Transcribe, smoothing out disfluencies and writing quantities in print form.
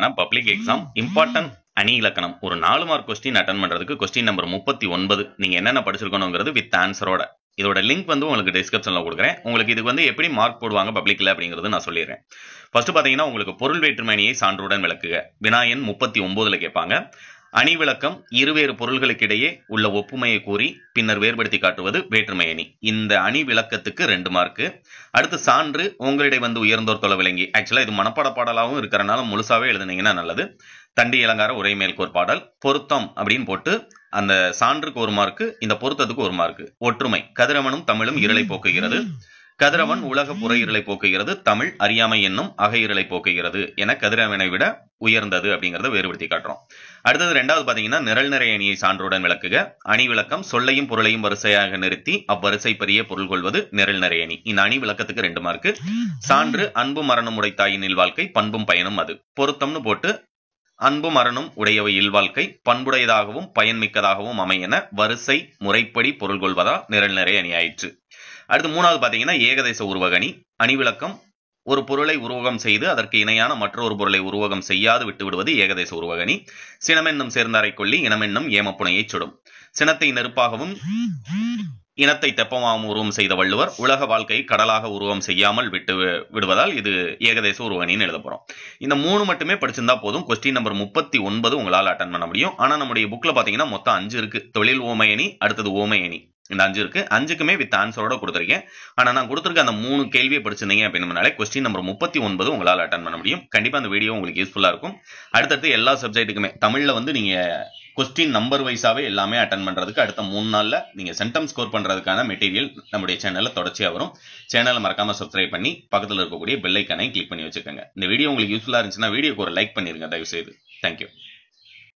உண்டான public exam important அணி இலக்கணம் ஒரு 4 மார்க் கொஸ்டின் அட்டன் பண்றதுக்கு கொஸ்டின் நம்பர் 39 நீங்க என்னென்ன படிச்சிருக்கணுங்கிறது வித் ஆன்சரோட இதோட லிங்க் வந்து உங்களுக்கு டிஸ்கிரிப்ஷன்ல கொடுக்குறேன். உங்களுக்கு இதுக்கு வந்து எப்படி மார்க் போடுவாங்க பப்ளிக்ல அப்படிங்கிறது நான் சொல்லிடுறேன். ஃபர்ஸ்ட் பாத்தீங்கன்னா உங்களுக்கு பொருள் வேற்றுமையை சான்றுடன் விளக்குக வினா எண் 39ல கேட்பாங்க. அணி விளக்கம் இருவேறு பொருள்களுக்கிடையே உள்ள ஒப்புமையை கூறி பின்னர் வேறுபடுத்தி காட்டுவது வேற்றுமை அணி. இந்த அணி விளக்கத்துக்கு 2 மார்க். அடுத்து சான்று உங்களிடையே வந்து உயர்ந்தோர் தொலை விளங்கி. ஆக்சுவலா இது மனப்பாட பாடலாகவும் இருக்கிறனால முழுசாவே எழுதுனீங்கன்னா நல்லது. தண்டி இளங்கார உரை மேல்கோர் பாடல். பொருத்தம் அப்படின்னு போட்டு அந்த சான்றுக்கு 1 மார்க், இந்த பொருத்தத்துக்கு 1 மார்க். ஒற்றுமை கதிரவனும் தமிழும் இருளை போக்குகிறது. கதிரவன் உலக புற இருளை போக்குகிறது, தமிழ் அறியாமை என்னும் அக இருளை போக்குகிறது என கதிரவனை விட உயர்ந்தது அப்படிங்கறத வேறுபடுத்தி காட்டுறோம். அடுத்தது 2வது பாத்தீங்கன்னா நிரல் நிறை அணியை சான்றுடன் விளக்குக. அணி விளக்கம் சொல்லையும் பொருளையும் வரிசையாக நிறுத்தி அவ்வரிசை பெரிய பொருள் கொள்வது நிரல் நிறை அணி. இந்த அணி விளக்கத்துக்கு 2 மார்க். சான்று அன்பு மரணம் உடைத்தாயின் இல்வாழ்க்கை பண்பும் பயனும் அது. பொருத்தம்னு போட்டு அன்பு மரணம் உடையவை இல்வாழ்க்கை பண்புடையதாகவும் பயன்மிக்கதாகவும் அமையென வரிசை முறைப்படி பொருள் கொள்வதா நிரல் நிறை அணி ஆயிற்று. அடுத்து 3வது பாத்தீங்கன்னா ஏகதேச உருவகணி. அணி விளக்கம் ஒரு பொருளை உருவகம் செய்து அதற்கு இணையான மற்றொரு பொருளை உருவகம் செய்யாது விட்டு விடுவது ஏகதேச உருவகணி. சினமென்னும் சேர்ந்தாரை கொல்லி இனமென்னும் ஏமப்புனையை சுடும். சினத்தை நெருப்பாகவும் இனத்தை தெப்பமாகவும் உருவம் செய்த வள்ளுவர் உலக வாழ்க்கையை கடலாக உருவம் செய்யாமல் விடுவதால் இது ஏகதேச உருவகணின்னு எழுத போறோம். இந்த 3 மட்டுமே படிச்சிருந்தா போதும். கொஸ்டின் நம்பர் 39 உங்களால் அட்டன் பண்ண முடியும். ஆனா நம்முடைய புக்ல பாத்தீங்கன்னா மொத்தம் 5 இருக்கு. தொழில் ஓமை அணி, அடுத்தது ஓமை அணி, இந்த 5 இருக்கு. 5க்குமே வித் ஆன்சரோட கொடுத்திருக்கேன். ஆனா நான் கொடுத்திருக்க அந்த 3 கேள்வியை படிச்சிருந்தீங்க அப்படின்னாலே கொஸ்டின் நம்பர் 39 உங்களால் அட்டன் பண்ண முடியும். கண்டிப்பா அந்த வீடியோ உங்களுக்கு யூஸ்ஃபுல்லா இருக்கும். அடுத்தடுத்து எல்லா சப்ஜெக்ட்டுக்குமே தமிழ்ல வந்து நீங்க கொஸ்டின் நம்பர் வைஸாவே எல்லாமே அட்டன் பண்றதுக்கு அடுத்த 3 நாள்ல நீங்க சென்டம் ஸ்கோர் பண்றதுக்கான மெட்டீரியல் நம்முடைய சேனல்ல தொடர்ச்சியா வரும். சேனலை மறக்காம சப்ஸ்கிரைப் பண்ணி பக்கத்துல இருக்கக்கூடிய பெல் ஐக்கானை கிளிக் பண்ணி வச்சுக்கோங்க. இந்த வீடியோ உங்களுக்கு யூஸ்ஃபுல்லா இருந்துச்சுன்னா வீடியோக்கு ஒரு லைக் பண்ணிருங்க தயவு செய்து. தேங்க்யூ.